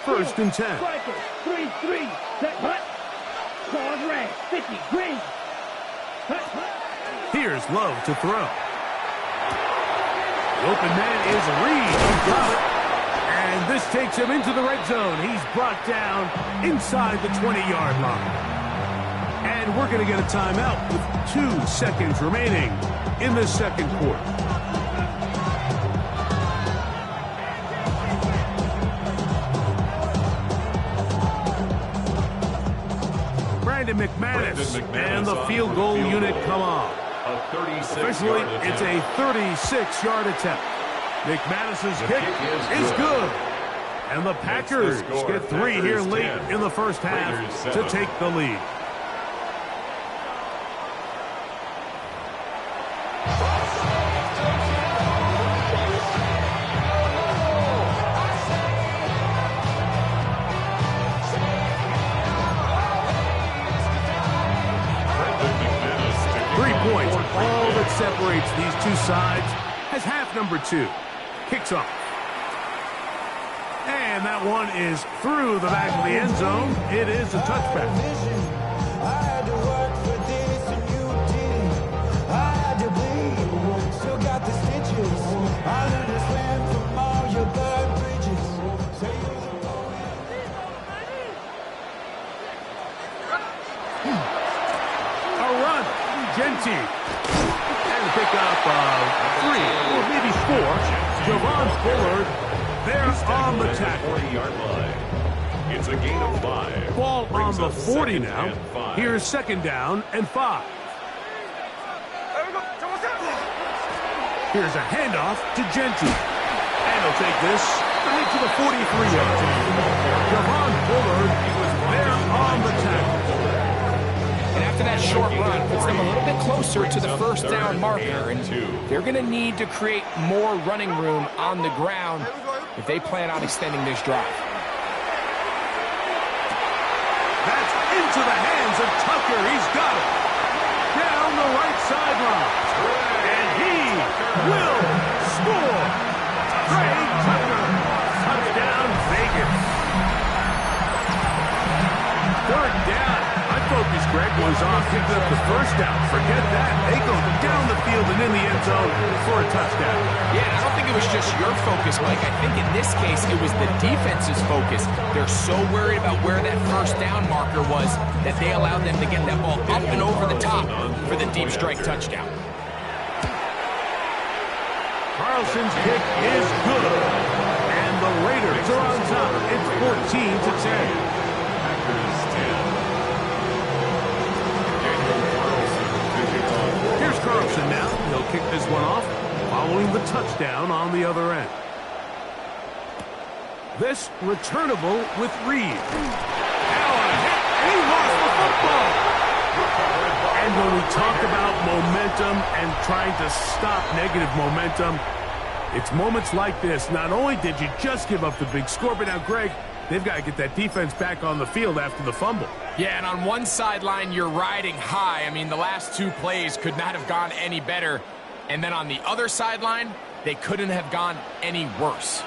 first and 10. 3-3, set, hut. Cause red, 50, green. Here's Love to throw. The open man is Reed. He's got it. And this takes him into the red zone. He's brought down inside the 20-yard line. And we're going to get a timeout with 2 seconds remaining in the second quarter. Brandon McManus and the field goal unit come on. Officially, it's a 36-yard attempt. McManus's kick is good. And the Packers get 3 here late in the first half to take the lead. All that separates these two sides as half number 2 kicks off. And that one is through the back of the end zone. It is a touchback. A run. Genty. And pick up 3 or maybe 4. Javon Bullard there on the tackle. It's a gain of 5. Ball on the 40 now. Here's second down and 5. Here's a handoff to Genty. And he'll take this right to the 43-yard line. Javon Bullard there on the tackle. And after that short run, puts them a little bit closer to the first down marker. And they're going to need to create more running room on the ground if they plan on extending this drive. That's into the hands of Tucker. He's got it. Down the right sideline. And he will score. Craig Tucker. Touchdown, Vegas. Third down. My focus, Greg, was on picking up the first down. Forget that. They go down the field and in the end zone for a touchdown. Yeah, and I don't think it was just your focus, Mike. I think in this case, it was the defense's focus. They're so worried about where that first down marker was that they allowed them to get that ball up and over the top for the deep strike touchdown. Carlson's kick is good. And the Raiders are on top. It's 14-10. Here's Carlson now. He'll kick this one off, following the touchdown on the other end. This returnable with Reed. Now a hit, and he lost the football. And when we talk about momentum and trying to stop negative momentum, it's moments like this. Not only did you just give up the big score, but now, Greg, they've got to get that defense back on the field after the fumble. Yeah, and on one sideline, you're riding high. I mean, the last 2 plays could not have gone any better. And then on the other sideline, they couldn't have gone any worse.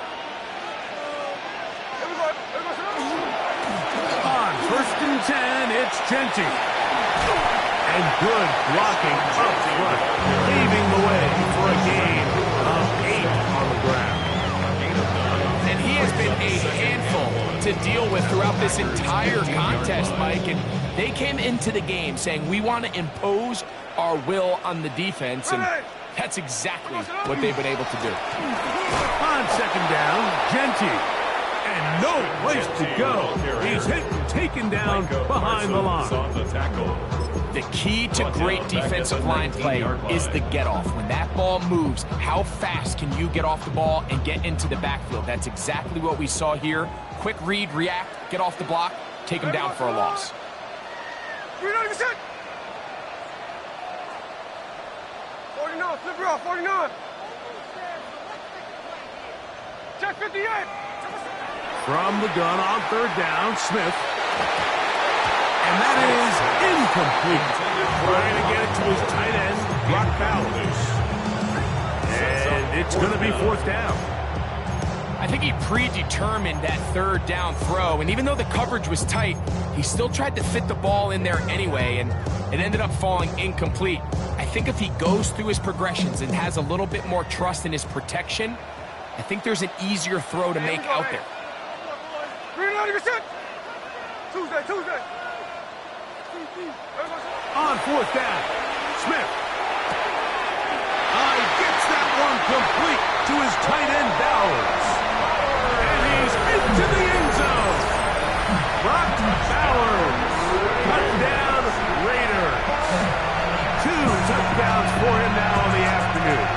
On first and 10, it's Genty. And good blocking up front, paving the way for a gain of 8 on the ground. And he has been a handful to deal with throughout this entire contest, Mike. And they came into the game saying, we want to impose our will on the defense. And that's exactly what they've been able to do. On second down, Genty. And no place to go. He's hit and taken down behind the line. The key to great defensive line play is the get-off. When that ball moves, how fast can you get off the ball and get into the backfield? That's exactly what we saw here. Quick read, react, get off the block, take him down for a loss. 49, flip it off, 49. Check 58. From the gun on third down, Smith. And that is incomplete. Trying to get it to his tight end, Brock Bowers. And it's going to be fourth down. I think he predetermined that third down throw, and even though the coverage was tight, he still tried to fit the ball in there anyway, and it ended up falling incomplete. I think if he goes through his progressions and has a little bit more trust in his protection, I think there's an easier throw to make out there. 90%. Tuesday. On fourth down, Smith. He gets that one complete to his tight end, Bowers. And he's into the end zone. Brock Bowers. Touchdown, Raiders. 2 touchdowns for him now on the afternoon.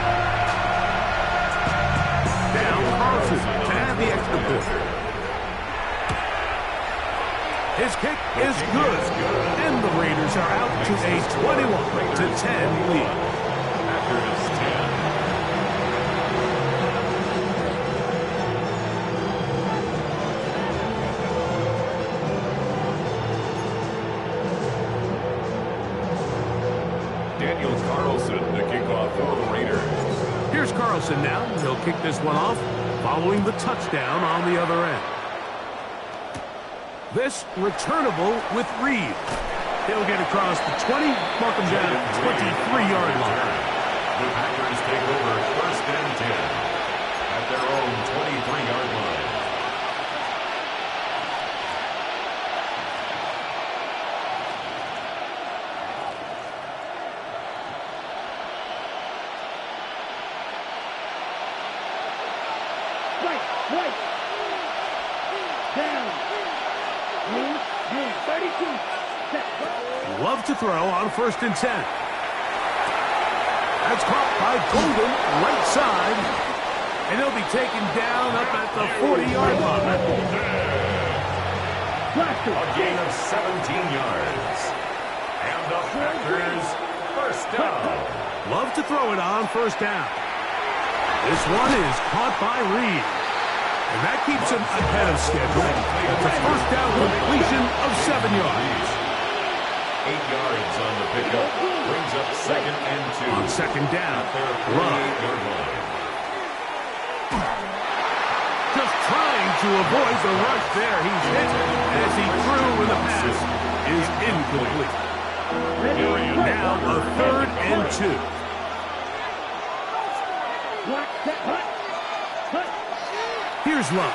Now Carlson to have the extra point. His kick is good, and the Raiders are out to a 21-10 lead. Packers 10. Daniel Carlson, the kickoff for the Raiders. Here's Carlson now. He'll kick this one off, following the touchdown on the other end. This returnable with Reed. He'll get across the 20, mark him down at 23-yard line. The Packers take over 1st and 10 at their own 23-yard line. Right. Down. 32. Love to throw on 1st and 10. That's caught by Golden, right side. And he'll be taken down up at the 40-yard line. A gain of 17 yards. And the Packers 1st down. Love to throw it on 1st down. This one is caught by Reed. And that keeps him ahead of schedule. It's a 1st down completion of 7 yards. 8 yards on the pickup. Brings up 2nd and 2. On 2nd down, At their Love. 38-yard line. Just trying to avoid the rush there. He's hit as he threw when the pass is incomplete. Now a 3rd and 2. Here's Love.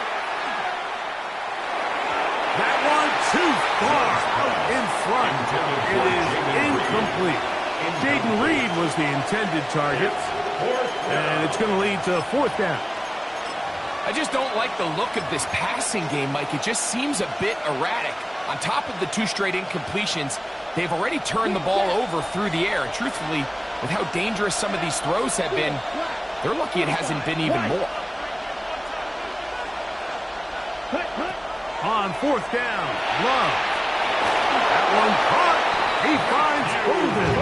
That one too far out in front. It is incomplete. Jaden Reed was the intended target, and it's going to lead to 4th down. I just don't like the look of this passing game, Mike. It just seems a bit erratic. On top of the 2 straight incompletions, they've already turned the ball over through the air. And truthfully, with how dangerous some of these throws have been, they're lucky it hasn't been even more. On 4th down, Love. That one caught. He finds Golden.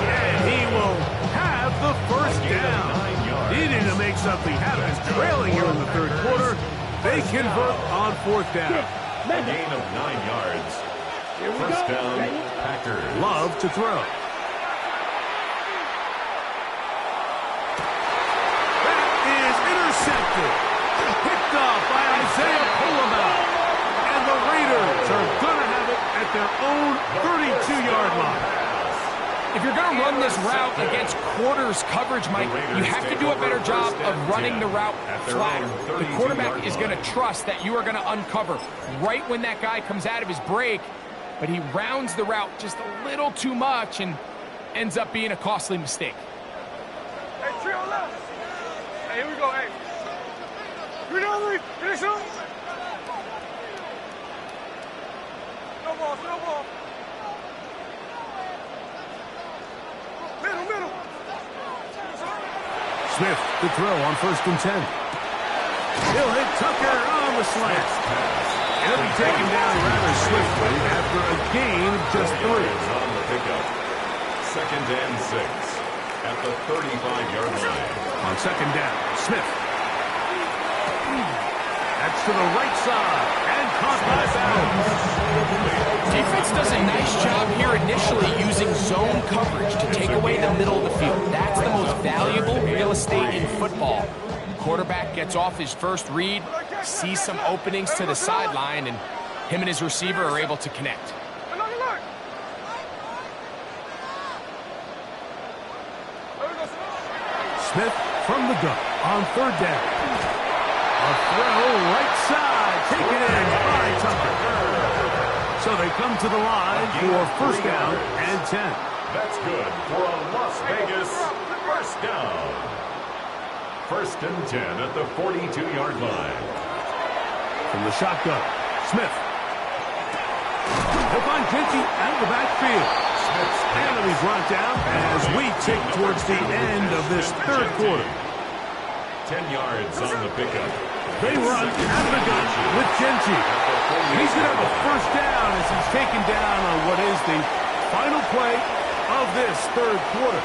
And he will have the 1st down. Needing to make something happen. Trailing here in the 3rd quarter. They convert on 4th down. A gain of 9 yards. 1st down, Packers. Love to throw. That is intercepted. Picked off by Isaiah Pullman. And the Raiders are going to have it at their own 32-yard line. If you're going to run this route against quarters coverage, Mike, you have to do a better job of running the route flat. The quarterback is going to trust that you are going to uncover right when that guy comes out of his break, but he rounds the route just a little too much and ends up being a costly mistake. Hey, trio left. Hey, here we go. Hey. Finish up. Snowball. Middle. Smith to throw on 1st and 10. He'll hit Tucker on the slant. He'll be taken down rather swiftly after a gain of just 3. On the pickup. 2nd and 6 at the 35-yard line. On 2nd down, Smith. That's to the right side and caught by Bowers. Defense does a nice job here initially using zone coverage to take away the middle of the field. That's the most valuable real estate in football. quarterback gets off his first read, sees some openings to the sideline, and him and his receiver are able to connect. Smith from the gun on third down. A throw right side, taken in by Tucker. So they come to the line for first down and 10. That's good for a Las Vegas first down. First and 10 at the 42-yard line. From the shotgun, Smith. They'll find Genty out of the backfield. And he's brought down as we tick towards the end of this third quarter. 10 yards on the pickup. They run out of the gun with Genty. He's going to have a first down as he's taken down on what is the final play of this third quarter.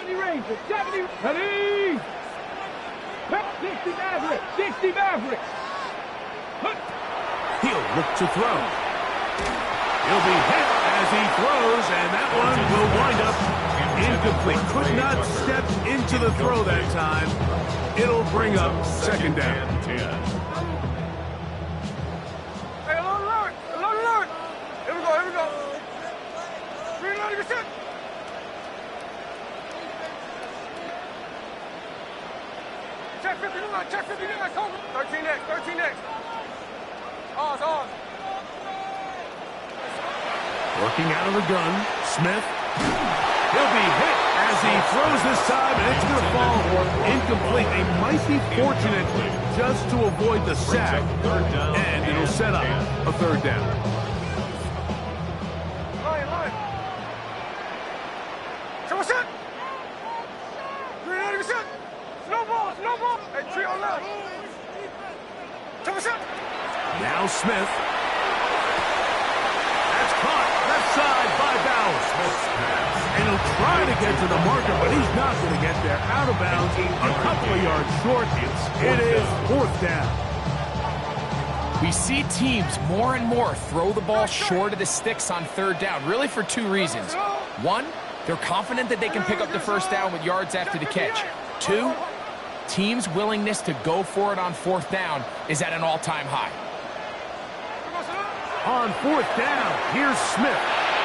Rangers, 70, ready! 60 Mavericks, 60 Mavericks! He'll look to throw. He'll be hit as he throws, and that one will wind up incomplete. Could not step into the throw that time. It'll bring up second down. Hey, alert! Alert! Here we go. 390%. Check 59, cover. 13 next. Ours. Working out of the gun, Smith. He'll be hit as he throws this time, and it's going to fall incomplete. They might be fortunate just to avoid the sack, and it'll set up a third down. Line. So what's that? 390%. Snowball. Hey, tree on left. So what's that? Now Smith. That's caught left side by Bowers. And he'll try to get to the marker, but he's not going to get there. Out of bounds, a couple of yards short. It is fourth down. We see teams more and more throw the ball short of the sticks on third down, really for two reasons. One, they're confident that they can pick up the first down with yards after the catch. Two, teams' willingness to go for it on fourth down is at an all-time high. On fourth down, here's Smith.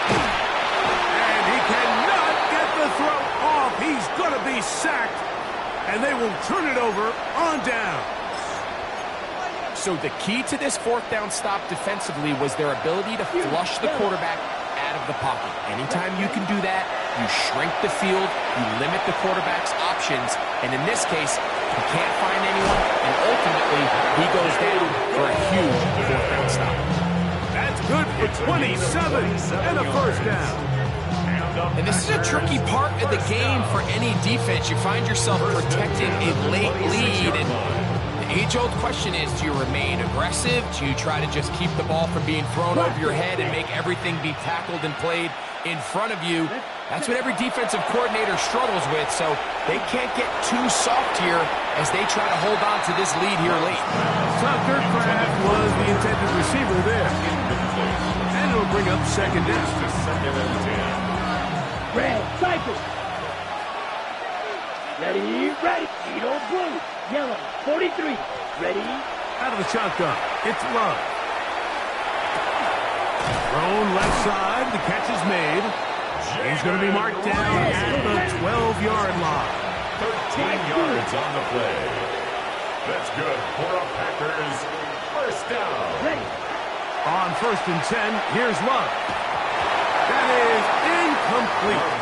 And he cannot get the throw off. He's going to be sacked. And they will turn it over on down. So the key to this fourth down stop defensively was their ability to flush the quarterback out of the pocket. Anytime you can do that, you shrink the field, you limit the quarterback's options, and in this case, he can't find anyone, and ultimately, he goes down for a huge fourth down stop. That's good for 27 and a first down. And this is a tricky part of the game for any defense. You find yourself protecting a late lead, and the age-old question is, do you remain aggressive? Do you try to just keep the ball from being thrown over your head and make everything be tackled and played in front of you? That's what every defensive coordinator struggles with, so they can't get too soft here as they try to hold on to this lead here late. Tucker Craft was the intended receiver there. And it'll bring up second down. Second and 10. Red, cycle. Ready. Edo blue. Yellow, 43. Ready. Out of the shotgun, it's Love. Thrown left side, the catch is made. He's going to be marked down at the 12-yard line. 13 yards on the play. That's good for a Packers first down. Ready. On first and 10, here's Love. That is incomplete.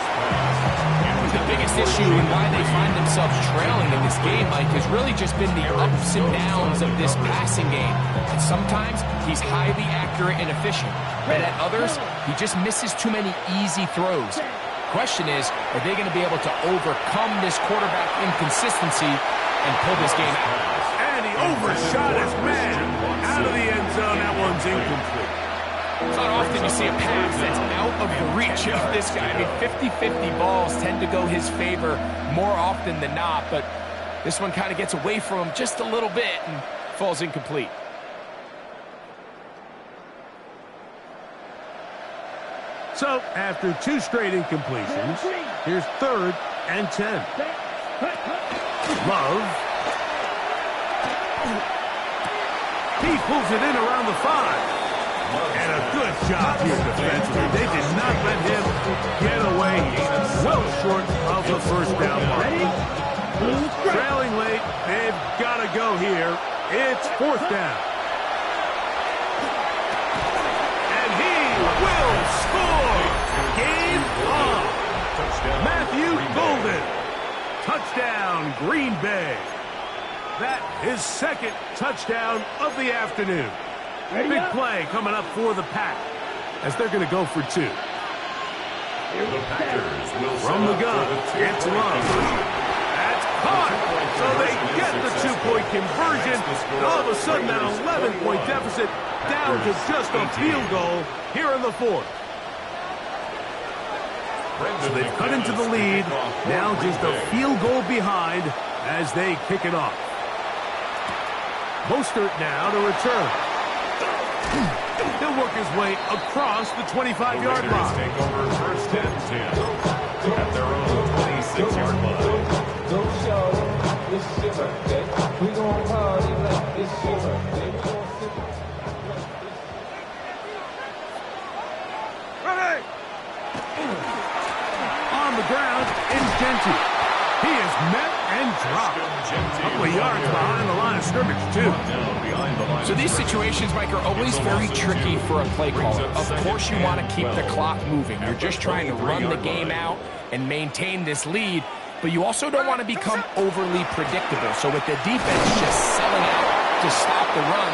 The biggest issue and why they find themselves trailing in this game, Mike, has really just been the ups and downs of this passing game. And sometimes he's highly accurate and efficient, but at others, he just misses too many easy throws. Question is, are they going to be able to overcome this quarterback inconsistency and pull this game out? And he overshot his man out of the end zone. That one's incomplete. It's not often you see a pass that's out of the reach of this guy. I mean, 50-50 balls tend to go his favor more often than not, but this one kind of gets away from him just a little bit and falls incomplete. So, after 2 straight incompletions, here's 3rd and 10. Love. He pulls it in around the 5. And a good job here defensively. They did not let him get away. Well short of the first down mark. Trailing late, they've got to go here. It's 4th down. And he will score. Game on. Matthew Golden. Touchdown, Green Bay. That is 2nd touchdown of the afternoon. Big play coming up for the Pack as they're going to go for 2. The Packers will From the gun, it's Love. That's caught. So they get the 2-point conversion. And all of a sudden, that 11-point deficit down to just a field goal here in the 4th. So they've cut into the lead. Now just a field goal behind as they kick it off. Mostert now to return. He'll work his way across the 25-yard line. Take over 1st and 10 at their own 26-yard line. Don't show this is your birthday. We gon' party like this is your birthday. We gon' sip Ready! On the ground is Genty. He is met and dropped. A couple of yards behind the line of scrimmage, too. So these situations, Mike, are always very tricky for a play caller. Of course you want to keep the clock moving. You're just trying to run the game out and maintain this lead, but you also don't want to become overly predictable. So with the defense just selling out to stop the run,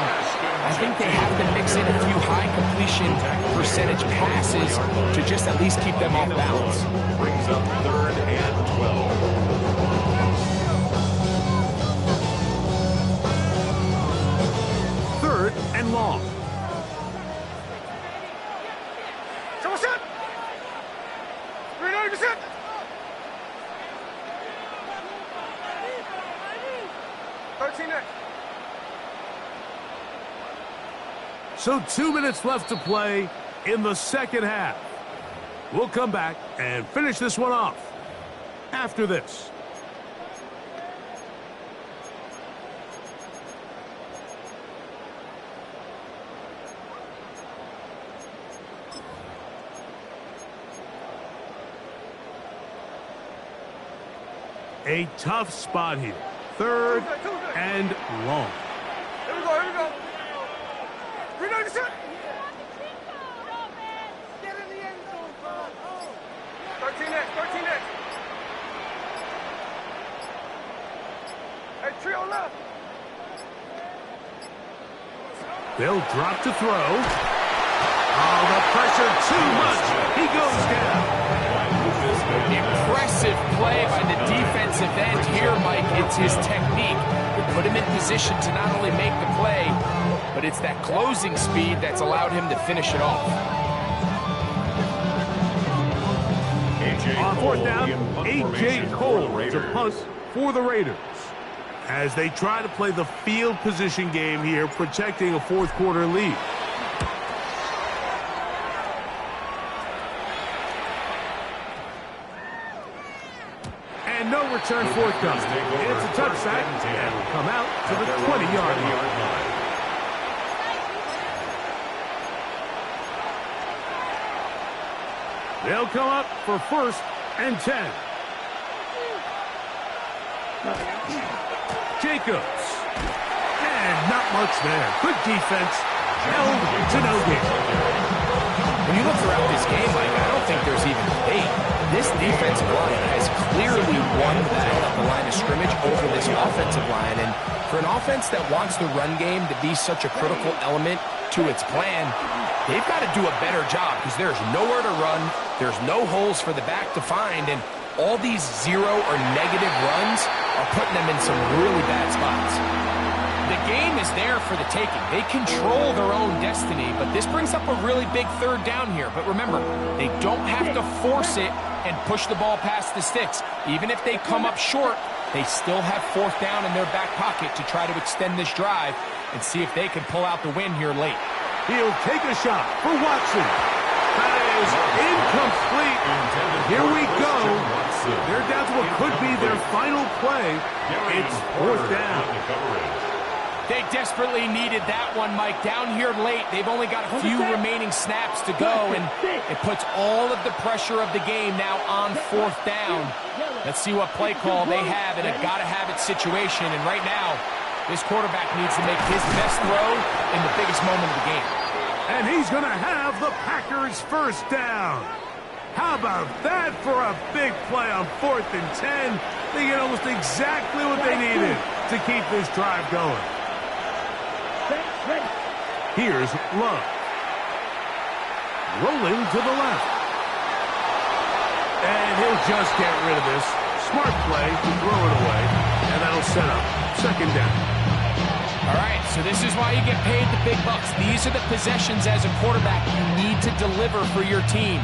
I think they have to mix in a few high completion percentage passes to just at least keep them off balance. Brings up 3rd and 12. 3rd and long. Someone set! 390%! So 2 minutes left to play in the 2nd half. We'll come back and finish this one off after this. A tough spot here. 3rd and long. Here we go, here we go. 390%! Get in the end zone, bro. 13X, 13X. Hey, trio left. They'll drop to throw. Oh, the pressure too much. He goes down. Impressive play by the defensive end here, Mike. It's his technique. We put him in position to not only make the play, but it's that closing speed that's allowed him to finish it off. On 4th down, A.J. Cole to punt for the Raiders as they try to play the field position game here, protecting a 4th quarter lead. And no return forthcoming. It's a touchback and will come out to the 20-yard line. They'll come up for 1st and 10. Jacobs. And not much there. Good defense. Held to no gain. When you look throughout this game, Mike, I don't think there's even debate. This defensive line has clearly won the battle at the line of scrimmage over this offensive line. And for an offense that wants the run game to be such a critical element to its plan, they've got to do a better job because there's nowhere to run. There's no holes for the back to find. And all these 0 or negative runs are putting them in some really bad spots. The game is there for the taking. They control their own destiny, but this brings up a really big third down here. But remember, they don't have to force it and push the ball past the sticks. Even if they come up short, they still have fourth down in their back pocket to try to extend this drive and see if they can pull out the win here late. He'll take a shot for Watson. That is incomplete. Here we go. They're down to what could be their final play. It's fourth down. They desperately needed that one, Mike. Down here late, they've only got a few remaining snaps to go, and it puts all of the pressure of the game now on fourth down. Let's see what play call they have in a gotta-have-it situation, and right now, this quarterback needs to make his best throw in the biggest moment of the game. And he's going to have the Packers first down. How about that for a big play on 4th and 10? They get almost exactly what they needed to keep this drive going. Here's Love. Rolling to the left. And he'll just get rid of this. Smart play to throw it away. And that'll set up second down. All right, so this is why you get paid the big bucks. These are the possessions as a quarterback you need to deliver for your team.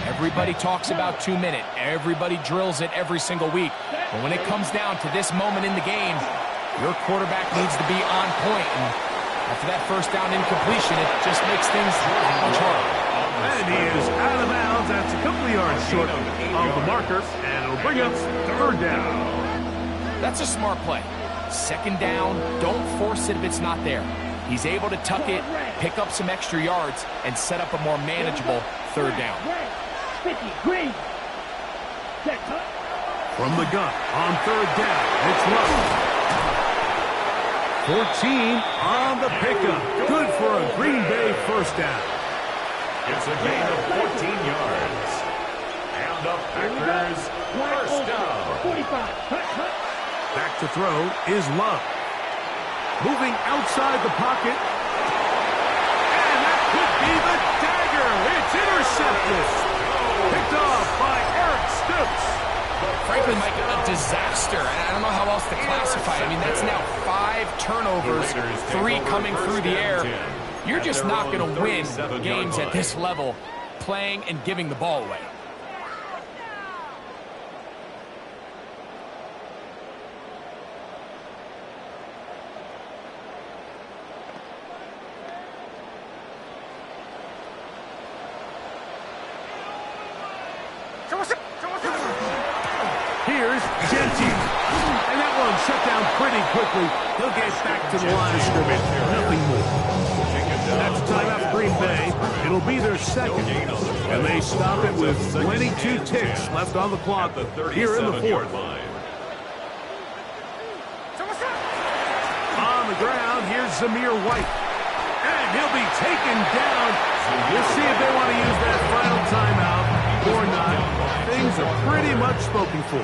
Everybody talks about 2 minute. Everybody drills it every single week. But when it comes down to this moment in the game, your quarterback needs to be on point. And after that first down incompletion, it just makes things much harder. And he is out of bounds. That's a couple of yards short of the marker. And it'll bring up third down. That's a smart play. Second down, don't force it if it's not there. He's able to tuck it, pick up some extra yards, and set up a more manageable third down. From the gun on third down, it's Love. 14 on the pickup. Good for a Green Bay first down. It's a gain of 14 yards. And the Packers first down. Back to throw is Love. Moving outside the pocket. And that could be the dagger. It's intercepted. Picked off by Eric Stokes. Frankly, Mike, a disaster. I don't know how else to classify it. I mean, that's now 5 turnovers, 3 coming through the air. You're just not going to win games at this level playing and giving the ball away. Here's Genty. And that one shut down pretty quickly. He'll get back to the line of scrimmage. Nothing more. That's timeout for Green Bay. It'll be their second. And they stop it with 22 ticks left on the clock here in the fourth. On the ground, here's Zamir White. And he'll be taken down. We'll see if they want to use that final timeout or not. Things are pretty much spoken for.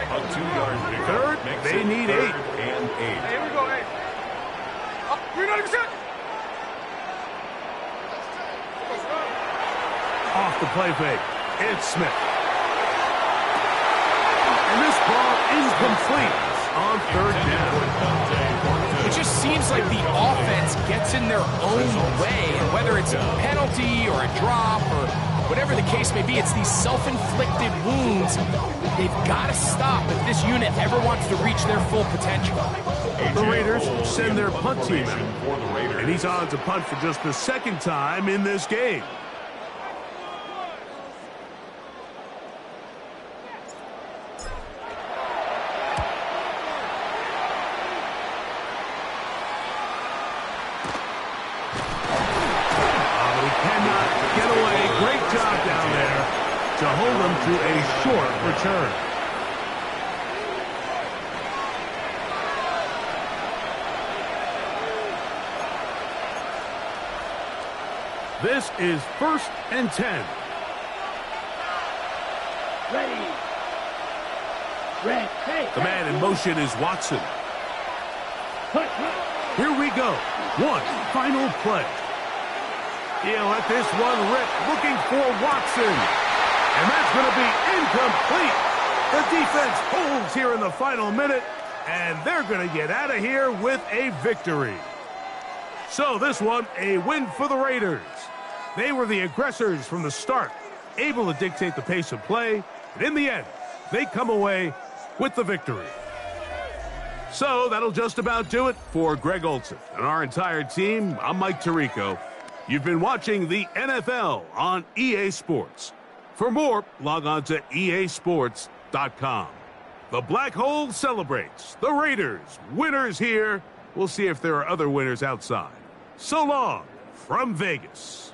A 2-yard pickup. Third, they need 8. And 8. Here we go, 8. You're not even set. Off the play fake. It's Smith. And this ball incomplete on third down. It just seems like the offense gets in their own way, and whether it's a penalty or a drop or whatever the case may be, it's these self-inflicted wounds. They've got to stop if this unit ever wants to reach their full potential. The Raiders send their punt team out, and he's on to punt for just the second time in this game. To hold them to a short return. This is 1st and 10. Ready. Red. Hey. The man in motion is Watson. Here we go. One final play. He'll let this one rip, looking for Watson. And that's going to be incomplete. The defense holds here in the final minute, and they're going to get out of here with a victory. So this one, a win for the Raiders. They were the aggressors from the start, able to dictate the pace of play, and in the end, they come away with the victory. So that'll just about do it for Greg Olson and our entire team. I'm Mike Tirico. You've been watching the NFL on EA Sports. For more, log on to easports.com. The Black Hole celebrates. The Raiders, winners here. We'll see if there are other winners outside. So long from Vegas.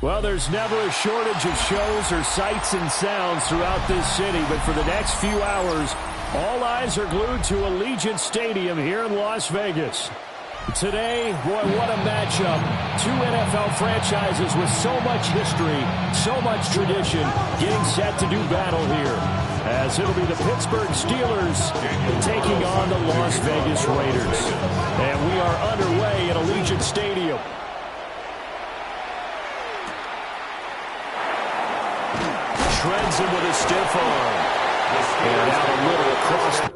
Well, there's never a shortage of shows or sights and sounds throughout this city, but for the next few hours, all eyes are glued to Allegiant Stadium here in Las Vegas. Today, boy, what a matchup. Two NFL franchises with so much history, so much tradition, getting set to do battle here, as it'll be the Pittsburgh Steelers taking on the Las Vegas Raiders. And we are underway at Allegiant Stadium. Treads him with a stiff arm. And out a little across.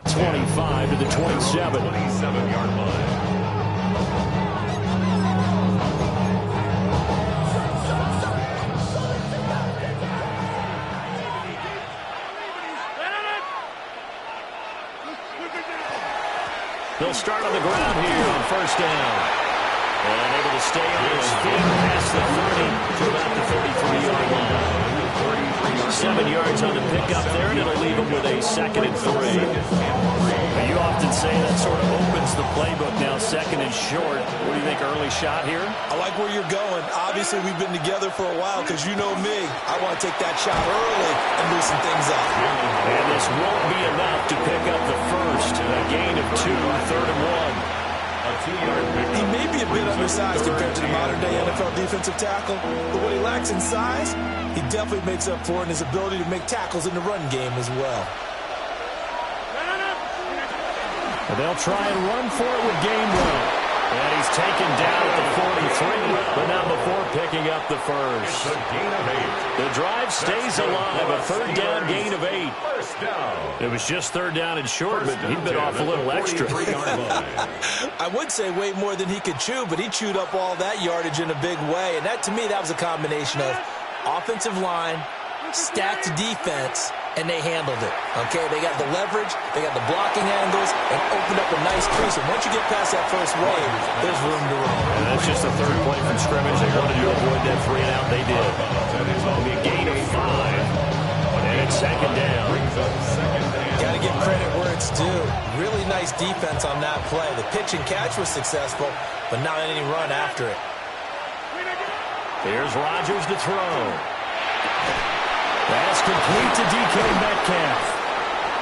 .25 to the 27. 27-yard line. They'll start on the ground here on first down. And able to stay on his feet past the 30 to about the 33-yard line. 7 yards on the pickup there, and it'll leave him with a 2nd and 3. You often say that sort of opens the playbook now, 2nd and short. What do you think, early shot here? I like where you're going. Obviously, we've been together for a while because you know me. I want to take that shot early and loosen things up. And this won't be enough to pick up the first. A gain of 2, 3rd and 1. He may be a bit undersized compared to the modern-day NFL defensive tackle, but what he lacks in size, he definitely makes up for in his ability to make tackles in the run game as well. They'll try and run for it with Gainwell. And he's taken down at the 43, but not before picking up the first. The drive stays alive, a 3rd down gain of 8. It was just 3rd down and short, but he bit off a little extra. I would say way more than he could chew, but he chewed up all that yardage in a big way. And that, to me, that was a combination of offensive line, stacked defense, and they handled it. Okay, they got the leverage, they got the blocking angles, and opened up a nice crease. And once you get past that first wave, there's room to run. And that's just the 3rd play from scrimmage. They wanted to avoid that 3 and out. They did. It'll be a gain of 5. And it's 2nd down. Got to give credit where it's due. Really nice defense on that play. The pitch and catch was successful, but not any run after it. Here's Rodgers to throw. That's complete to DK Metcalf.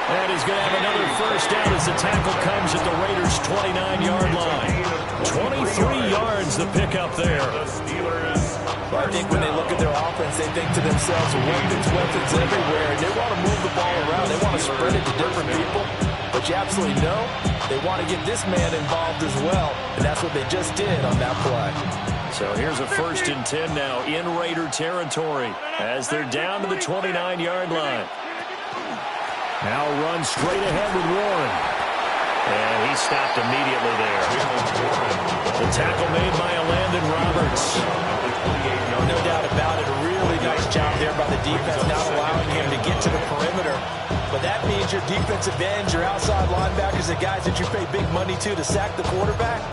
And he's going to have another first down as the tackle comes at the Raiders' 29-yard line. 23 yards the pickup there. I think when they look at their offense, they think to themselves, weapons everywhere. And they want to move the ball around. They want to spread it to different people. But you absolutely know they want to get this man involved as well. And that's what they just did on that play. So here's a 1st and 10 now in Raider territory as they're down to the 29-yard line. Now run straight ahead with Warren. And he stopped immediately there. The tackle made by Landon Roberts. No doubt about it. A really nice job there by the defense, not allowing him to get to the perimeter. But that means your defensive ends, your outside linebackers, the guys that you pay big money to sack the quarterback,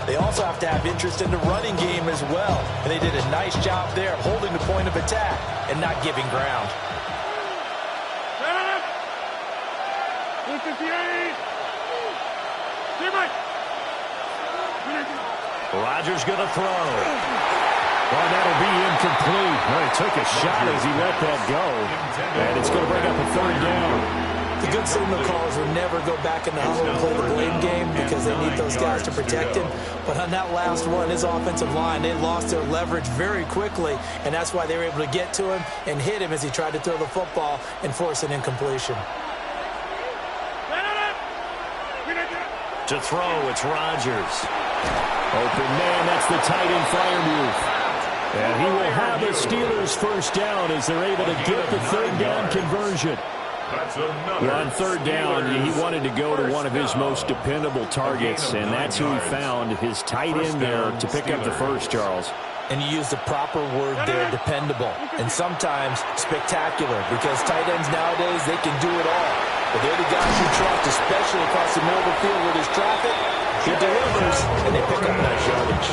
They also have to have interest in the running game as well. And they did a nice job there of holding the point of attack and not giving ground. Rodgers going to throw. Well, that'll be incomplete. Well, he took a shot as he let that go. And it's going to bring up a third down. The good signal callers will never go back in the huddle and play the blame game because they need those guys to protect him. But on that last one, his offensive line, they lost their leverage very quickly, and that's why they were able to get to him and hit him as he tried to throw the football and force an incompletion. To throw, it's Rodgers. Open man, that's the tight end Freiermuth. And he will have a Steelers first down as they're able to get the third down conversion. On third down, he wanted to go to one of his most dependable targets, and that's who he found, his tight end there to pick up the first, Charles. And you use the proper word there, dependable, and sometimes spectacular, because tight ends nowadays, they can do it all. But they're the guys you trust, especially across the middle of the field where there's traffic. He delivers, and they pick up nice yardage.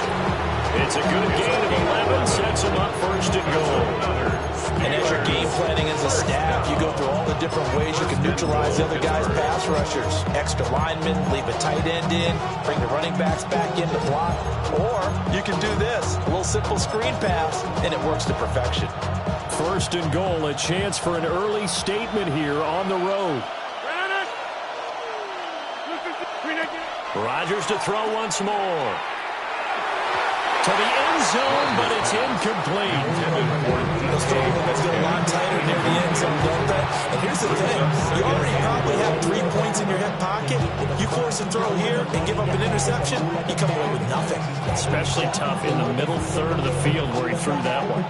It's a good gain of 11, sets him up first and goal. And as you're game planning as a staff, you go through all the different ways you can neutralize the other guy's pass rushers. Extra linemen, leave a tight end in, bring the running backs back in to block. Or you can do this, a little simple screen pass, and it works to perfection. First and goal, a chance for an early statement here on the road. Rodgers to throw once more. To the end zone, but it's incomplete. Those throw limits get a lot tighter near the end zone, don't they? And here's the thing. You already probably have 3 points in your hip pocket. You force a throw here and give up an interception, you come away with nothing. Especially tough in the middle third of the field where he threw that one.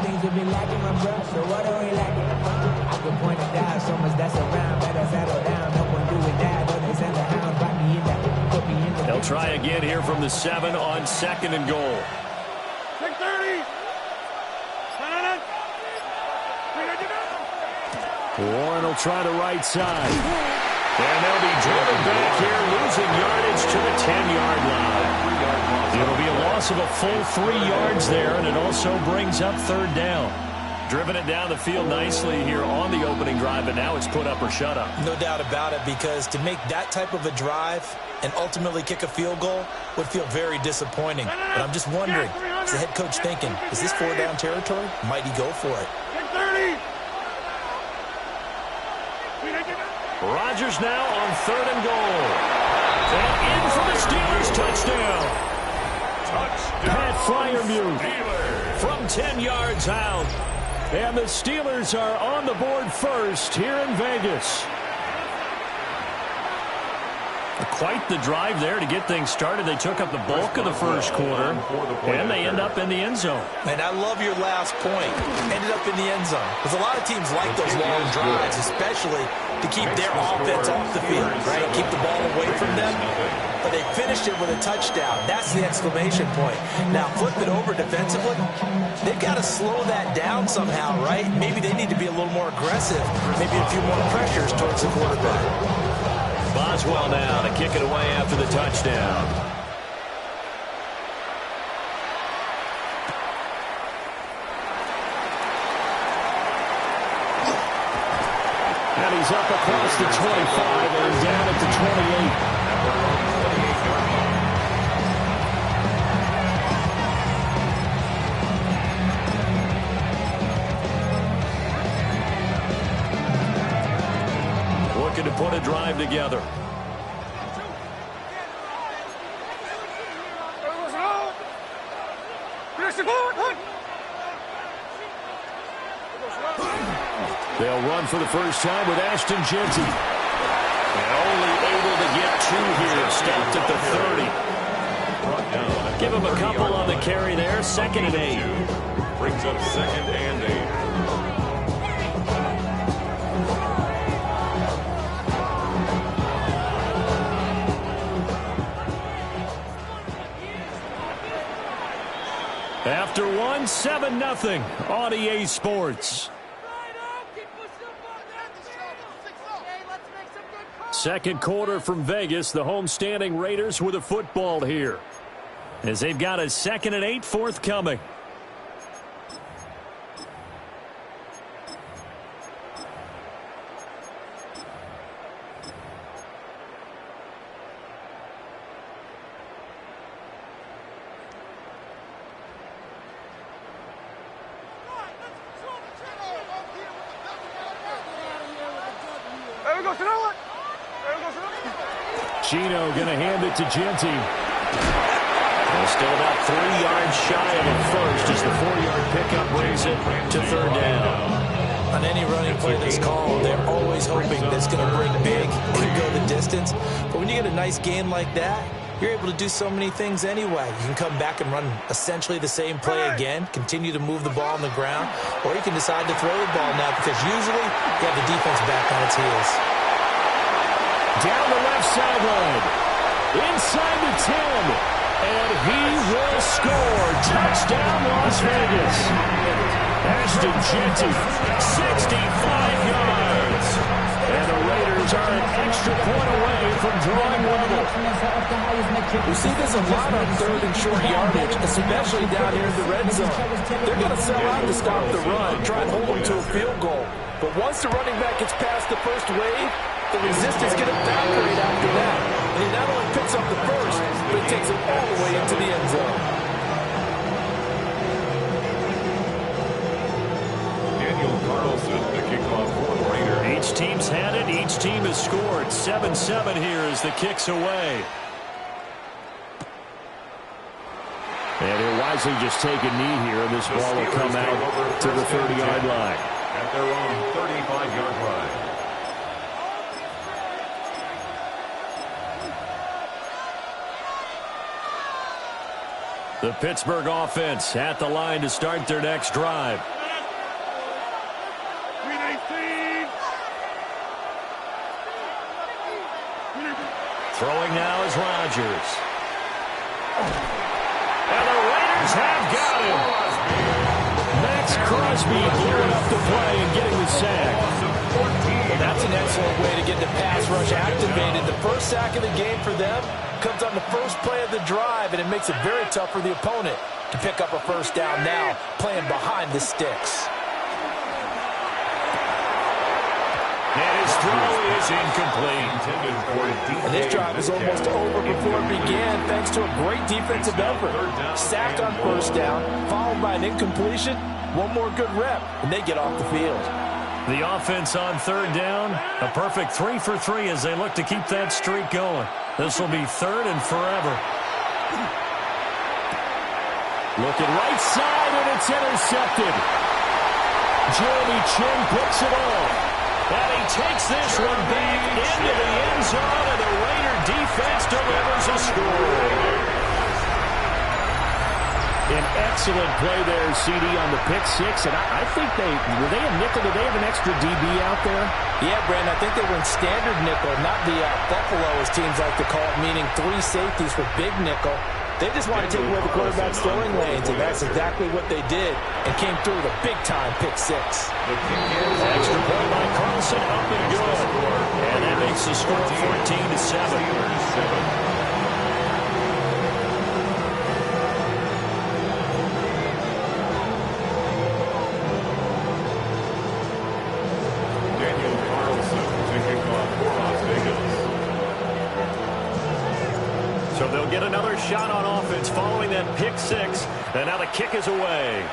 They'll try again here from the 7 on second and goal. Warren will try the right side. And they'll be driven back here, losing yardage to the 10-yard line. It'll be a loss of a full 3 yards there, and it also brings up third down. Driven it down the field nicely here on the opening drive, but now it's put up or shut up. No doubt about it, because to make that type of a drive and ultimately kick a field goal would feel very disappointing. But I'm just wondering, is the head coach thinking, is this 4-down territory? Might he go for it? Rodgers now on third and goal. And in for the Steelers touchdown. Pat Freiermuth from 10 yards out. And the Steelers are on the board first here in Vegas. Quite the drive there to get things started. They took up the bulk of the first quarter, and they end up in the end zone. And I love your last point. Ended up in the end zone. Because a lot of teams like those long drives, especially to keep their offense off the field, right? Keep the ball away from them. But they finished it with a touchdown. That's the exclamation point. Now, flip it over defensively. They've got to slow that down somehow, right? Maybe they need to be a little more aggressive. Maybe a few more pressures towards the quarterback. Boswell now to kick it away after the touchdown. And he's up across the 25 and down at the 28. Looking to put a drive together. They'll run for the first time with Ashton Jeanty. And only able to get 2 here. Stopped at the 30. Give him a couple on the carry there. 2nd and 8. Brings up 2nd and 8. After 1, 7-0 on EA Sports. Second quarter from Vegas. The homestanding Raiders with a football here. as they've got a 2nd and 8 forthcoming. Chino going to hand it to Genty. Well, still about 3 yards shy of a first as the 4-yard pickup brings it to 3rd down. On any running play that's called, they're always hoping that it's going to break big, could go the distance. But when you get a nice game like that, you're able to do so many things anyway. You can come back and run essentially the same play again, continue to move the ball on the ground, or you can decide to throw the ball now because usually you have the defense back on its heels. Down the left sideline, inside the 10, and he will score. Touchdown, Las Vegas. Ashton Genty, 65 yards. And the Raiders are an extra point away from drawing level. You see this a lot on 3rd and short yardage, especially down here in the red zone. They're going to sell out to stop the run, try and hold them to a field goal. But once the running back gets past the first wave, the resistance can evaporate after that. And he not only picks up the first, but he takes it all the way into the end zone. Daniel Carlson, the kickoff for the Raiders. Each team's had it. Each team has scored. 7-7 here as the kick's away. And he'll wisely just take a knee here, and this ball will come out to the 30-yard line. At their own 35-yard line. The Pittsburgh offense at the line to start their next drive. Throwing now is Rodgers. And the Raiders have got him. Max Crosby blowing up the play and getting the sack. Well, that's an excellent way to get the pass rush activated. The first sack of the game for them comes on the first play of the drive, and it makes it very tough for the opponent to pick up a first down now, playing behind the sticks. And his throw is incomplete. And this drive is almost over before it began, thanks to a great defensive effort. Sacked on first down, followed by an incompletion. One more good rep, and they get off the field. The offense on 3rd down, a perfect 3 for 3 as they look to keep that streak going. This will be 3rd and forever. Looking right side, and it's intercepted. Jeremy Chin picks it off. And he takes this one back into the end zone, and the Raider defense delivers a score. An excellent play there, CD, on the pick six. And I think were they a nickel? Did they have an extra DB out there? Yeah, Brandon, I think they were in standard nickel, not the buffalo, as teams like to call it, meaning 3 safeties for big nickel. They just want to take away the quarterback's throwing lanes, and that's exactly what they did, and came through with a big-time pick six. Extra point by Carlson, up and good. And that makes the score 14-7. So they'll get another shot on offense following that pick six. And now the kick is away.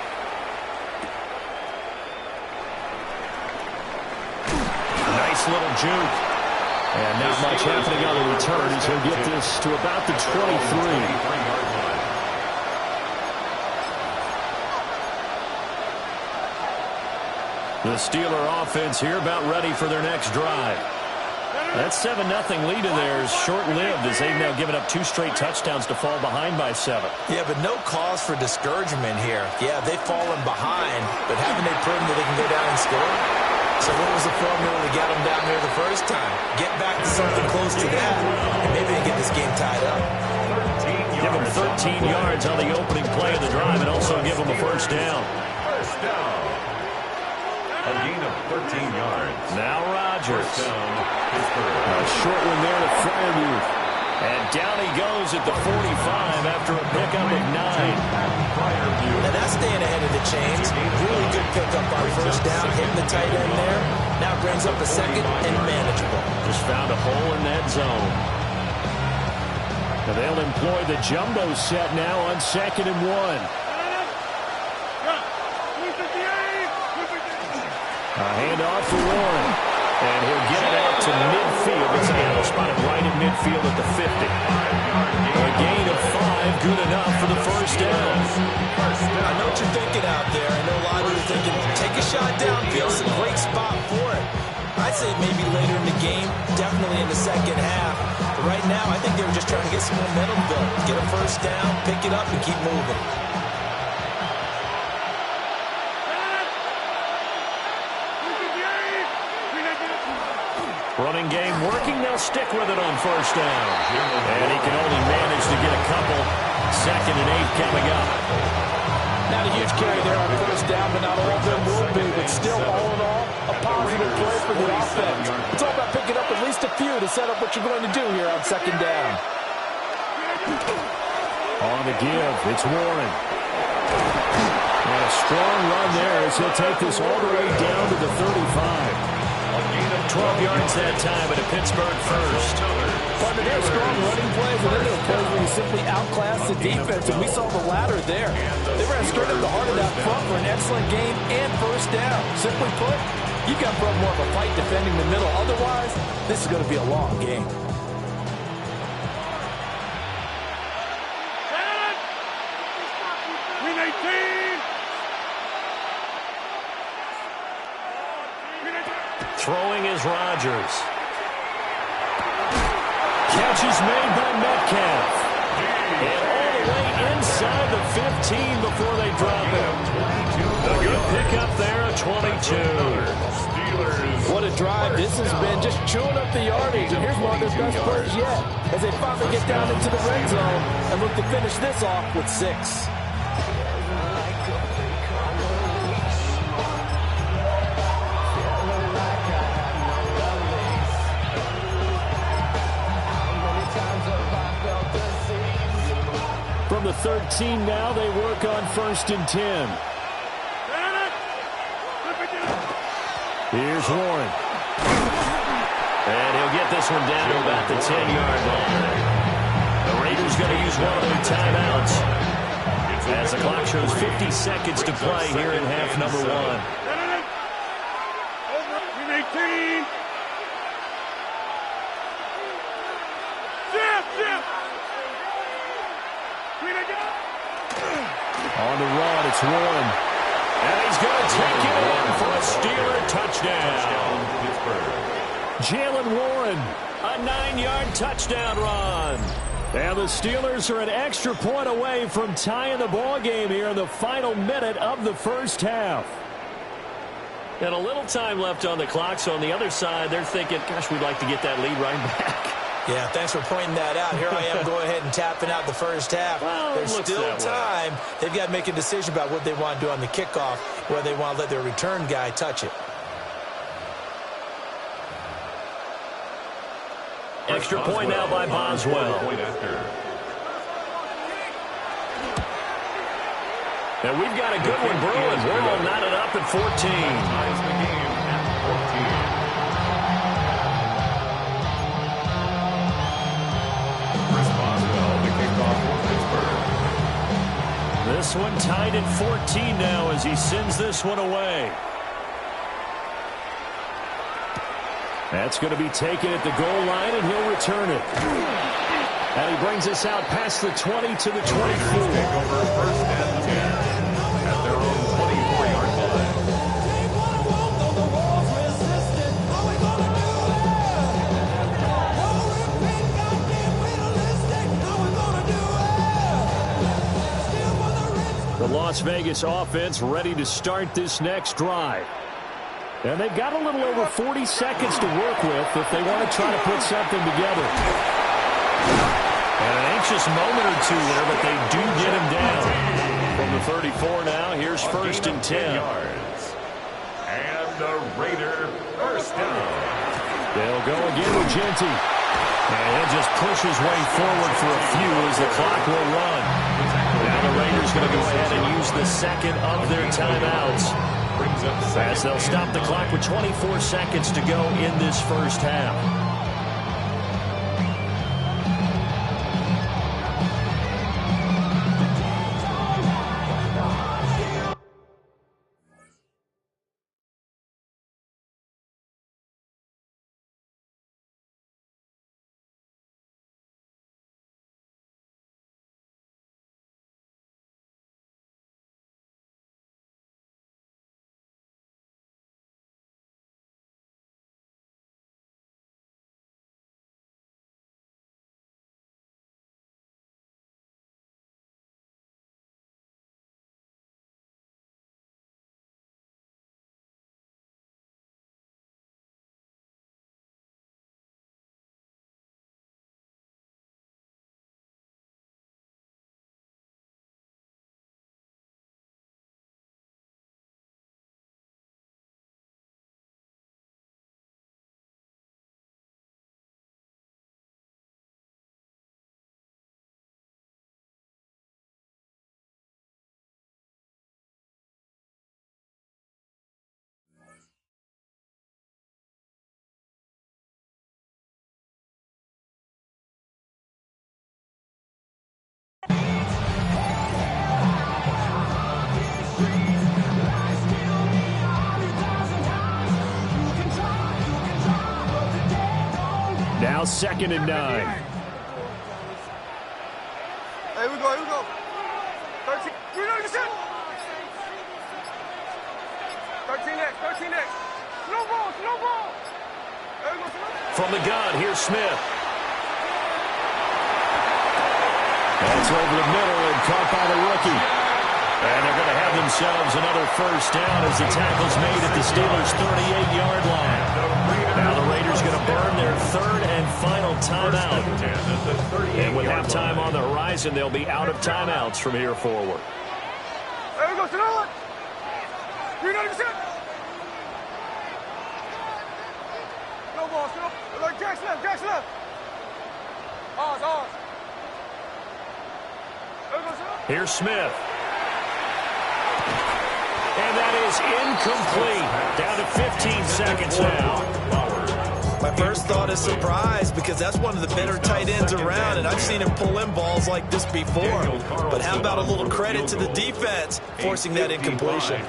Nice little juke. And not much happening on the return as he'll get this to about the 23. The Steeler offense here about ready for their next drive. That 7-0 lead of theirs short-lived as they've now given up 2 straight touchdowns to fall behind by 7. Yeah, but no cause for discouragement here. Yeah, they've fallen behind, but haven't they proven that they can go down and score? So what was the formula that got them down there the first time? Get back to something close to that, and maybe they get this game tied up. Give them 13 yards on the opening play of the drive and also give them a first down. First down. A gain of 13 yards. Now Rodgers. First down, Pittsburgh. A short one there to Freiermuth. And down he goes at the 45 after a pickup of 9. And that's staying ahead of the chains. Really good pickup on first down, hitting the tight end there. Now brings up a second and manageable. Just found a hole in that zone. Now they'll employ the jumbo set now on 2nd and 1. A handoff for Warren. And he'll get it out to midfield. It's now spotted right in midfield at the 50. A gain of 5, good enough for the first down. I know what you're thinking out there. I know a lot of you are thinking, take a shot downfield. It's a great spot for it. I'd say maybe later in the game, definitely in the second half. But right now, I think they were just trying to get some momentum built. Get a first down, pick it up, and keep moving. Running game working. They'll stick with it on first down. And he can only manage to get a couple. 2nd and 8 coming up. Not a huge carry there on first down, but not all of them will be. But still, all in all, a positive play for the offense. It's all about picking up at least a few to set up what you're going to do here on 2nd down. On the give, it's Warren. And a strong run there as he'll take this all the way down to the 35. A gain of 12 yards that time at a Pittsburgh first. Partner, they're strong running plays, and then there are plays where you simply outclass the defense, and we saw the latter there. They ran straight up the heart of that front for an excellent game and first down. Simply put, you've got more of a fight defending the middle. Otherwise, this is going to be a long game. Throwing is Rodgers. Catch is made by Metcalf. And all the way inside the 15 before they drop him. A good pickup there, a 22. What a drive this has been, just chewing up the yardage. And here's one of their best plays yet as they finally get down into the red zone and look to finish this off with 6. From the 13 now, they work on 1st and 10. Here's Warren. And he'll get this one down to about the 10-yard line. The Raiders going to use one of their timeouts as the clock shows 50 seconds to play here in half number 1. On the run, it's Warren. And he's going to take it in for a Steeler touchdown. Jalen Warren, a 9-yard touchdown run. And the Steelers are an extra point away from tying the ball game here in the final minute of the first half. And a little time left on the clock, so on the other side, they're thinking, gosh, we'd like to get that lead right back. Yeah, thanks for pointing that out. Here I am going ahead and tapping out the first half. Well, there's still time. They've got to make a decision about what they want to do on the kickoff, whether they want to let their return guy touch it. Extra point now by Boswell. And we've got a good one brewing. We're all knotted up at 14. This one tied at 14 now as he sends this one away. That's going to be taken at the goal line, and he'll return it. And he brings us out past the 20 to the 24. Take over 1st and 10 at their own 24-yard line. The Las Vegas offense ready to start this next drive. And they've got a little over 40 seconds to work with if they want to try to put something together. And an anxious moment or two there, but they do get him down. From the 34 now, here's 1st and 10. Yards. And the Raider first down. They'll go again with Genty. And he'll just push his way forward for a few as the clock will run. Now the Raiders going to go ahead and use the second of their timeouts, as they'll stop the clock with 24 seconds to go in this first half. Now 2nd and 9. Hey, here we go. 13. You know this shit? 13 next. No ball. There we go. From the gun, here's Smith. That's over the middle and caught by the rookie. And they're going to have themselves another first down as the tackle's made at the Steelers' 38-yard line. Now the Raiders going to burn their third and final timeout. And with halftime on the horizon, they'll be out of timeouts from here forward. There we go. Sit on. You know this shit? No ball. Sit up. Like Jackson left. Ours. Here's Smith. And that is incomplete. Down to 15 seconds now. My first thought is surprise, because that's one of the better tight ends around, and I've seen him pull in balls like this before. But how about a little credit to the defense forcing that incompletion?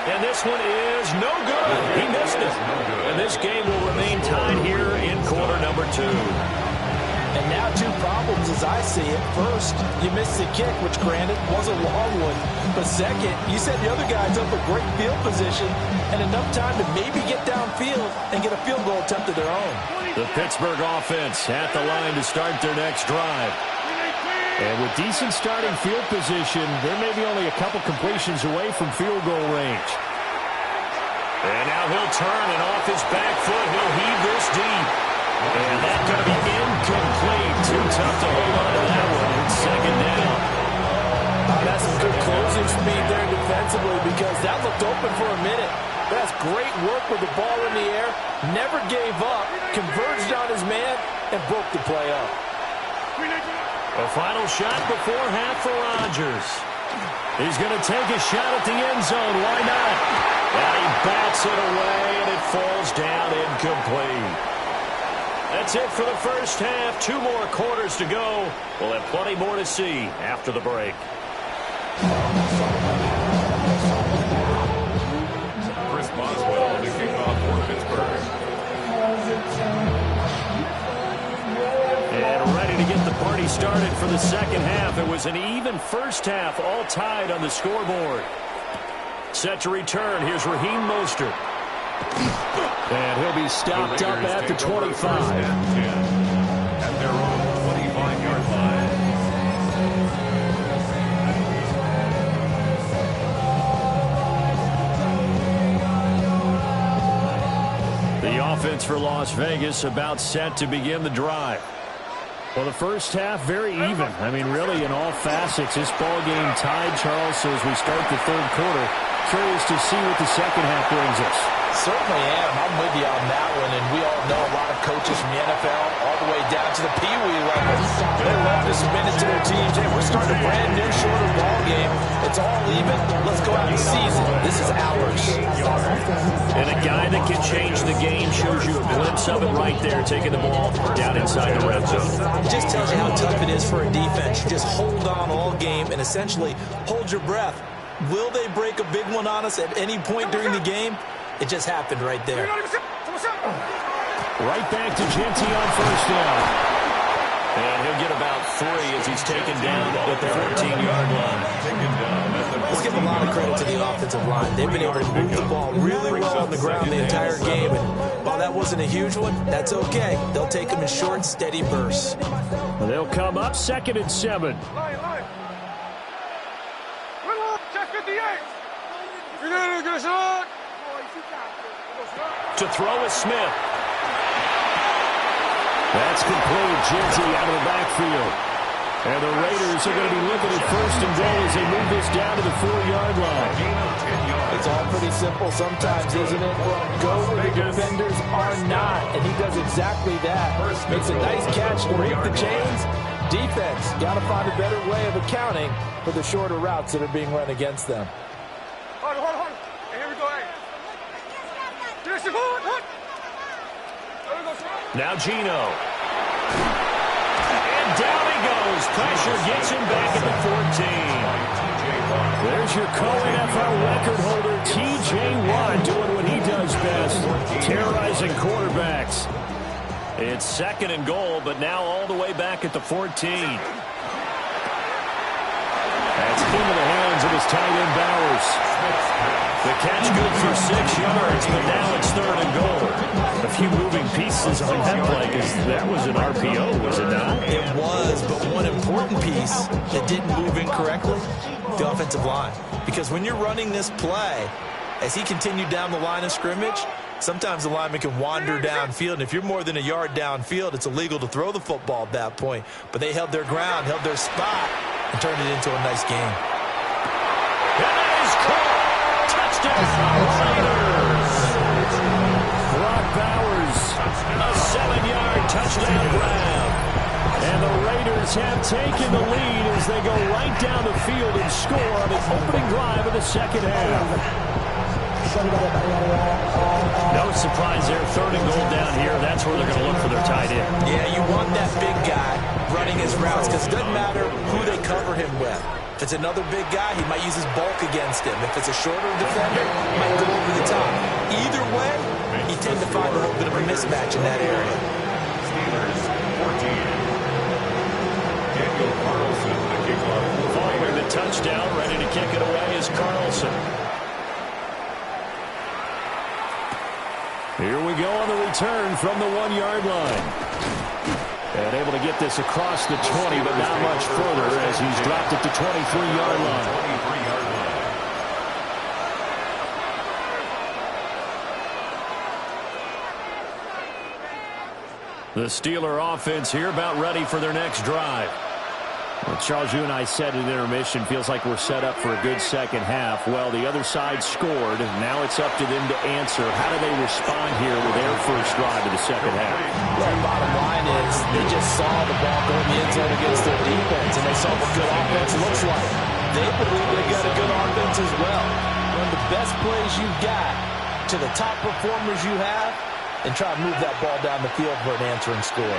And this one is no good. He missed it. And this game will remain tied here in quarter number 2. And now 2 problems as I see it. First, you missed the kick, which granted was a long one. But second, you set the other guys up a great field position and enough time to maybe get downfield and get a field goal attempt of their own. The Pittsburgh offense at the line to start their next drive. And with decent starting field position, they're maybe only a couple completions away from field goal range. And now he'll turn, and off his back foot, he'll heave this deep. And that's going to be incomplete. Too tough to hold on to that one. It's 2nd down. That's some good closing speed there defensively, because that looked open for a minute. That's great work with the ball in the air. Never gave up, converged on his man, and broke the play up. A final shot before half for Rodgers. He's going to take a shot at the end zone. Why not? And he bats it away, and it falls down incomplete. That's it for the first half. 2 more quarters to go. We'll have plenty more to see after the break. Chris Boswell to kick off for Pittsburgh. And ready to get the party started for the second half. It was an even first half, all tied on the scoreboard. Set to return. Here's Raheem Mostert. And he'll be stopped up at the 25. At their own 25-yard line. The offense for Las Vegas about set to begin the drive. Well, the first half, very even. I mean, really, in all facets, this ball game tied, Charles. So as we start the third quarter, curious to see what the second half brings us. Certainly am. I'm with you on that one, and we all know a lot of coaches from the NFL all the way down to the Pee Wee level. They love to submit it to their teams. Hey, we're starting a brand new, shorter ball game. It's all even. Let's go out and seize it. This is ours. And a guy that can change the game shows you a glimpse of it right there, taking the ball down inside the red zone. It just tells you how tough it is for a defense. You just hold on all game and essentially hold your breath. Will they break a big one on us at any point during the game? It just happened right there. Right back to Genty on first down. And he'll get about 3 as he's taken down at the 14-yard line. Let's give a lot of credit to the offensive line. They've been able to move the ball really well on the ground the entire game. And while that wasn't a huge one, that's okay. They'll take them in short, steady bursts. They'll come up 2nd and 7. To throw is Smith. That's complete. Genty out of the backfield. And the Raiders are going to be looking at 1st and goal as they move this down to the 4-yard line. It's all pretty simple sometimes, isn't it? Well, go where the defenders are not, and he does exactly that. Makes a nice catch to break the chains. Defense, got to find a better way of accounting for the shorter routes that are being run against them. Hold on. Hey, here we go, hey. Now Gino. And down he goes. Pressure gets him back at the 14. There's your co-NFL record holder, T.J. Watt, doing what he does best, terrorizing quarterbacks. It's 2nd and goal, but now all the way back at the 14. That's into the hands of his tight end, Bowers. The catch good for 6 yards, but now it's 3rd and goal. A few moving pieces on that play, because that was an RPO, was it not? It was, but one important piece that didn't move incorrectly, the offensive line. Because when you're running this play, as he continued down the line of scrimmage, sometimes the lineman can wander downfield, and if you're more than a yard downfield, it's illegal to throw the football at that point. But they held their ground, held their spot, and turned it into a nice game. That is caught! Touchdown, Raiders! Brock Bowers, A 7-yard touchdown grab. and the Raiders have taken the lead as they go right down the field and score on the opening drive of the second half. No surprise there. 3rd and goal down here. That's where they're going to look for their tight end. Yeah, you want that big guy running his routes because it doesn't matter who they cover him with. If it's another big guy, he might use his bulk against him. If it's a shorter defender, he might go over the top. Either way, he tend to find a little bit of a mismatch in that area. Following the touchdown, ready to kick it away is Carlson. Here we go on the return from the 1-yard line. And able to get this across the 20, but not much further as he's dropped at the 23-yard line. The Steeler offense here about ready for their next drive. Well, Charles, you and I said at intermission, feels like we're set up for a good second half. Well, the other side scored. Now it's up to them to answer. How do they respond here with their first drive of the second half? Well, bottom line is they just saw the ball go in the end zone against their defense, and they saw what good offense looks like. They believe they got a good offense as well. Run the best plays you've got to the top performers you have, and try to move that ball down the field for an answering score.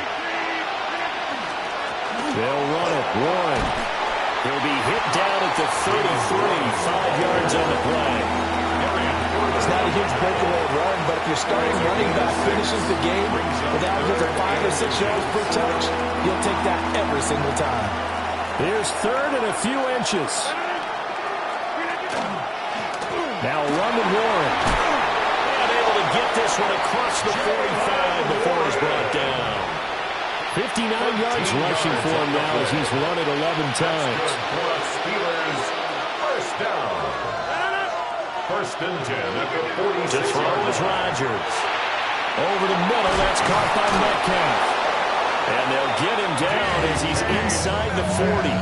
They'll run it. Warren. He'll be hit down at the 33, 5 yards on the play. It's not a huge breakaway run, but if your starting running back finishes the game with averages of 5 or 6 yards per touch, you'll take that every single time. Here's 3rd and a few inches. Now run with Warren. And able to get this one across the 45 before he's brought down. 59 yards rushing for him now as he's run it 11 times. Steelers, first down. 1st and 10 at the 46. To throw is Rodgers. Over the middle, that's caught by Metcalf. And they'll get him down as he's inside the 40.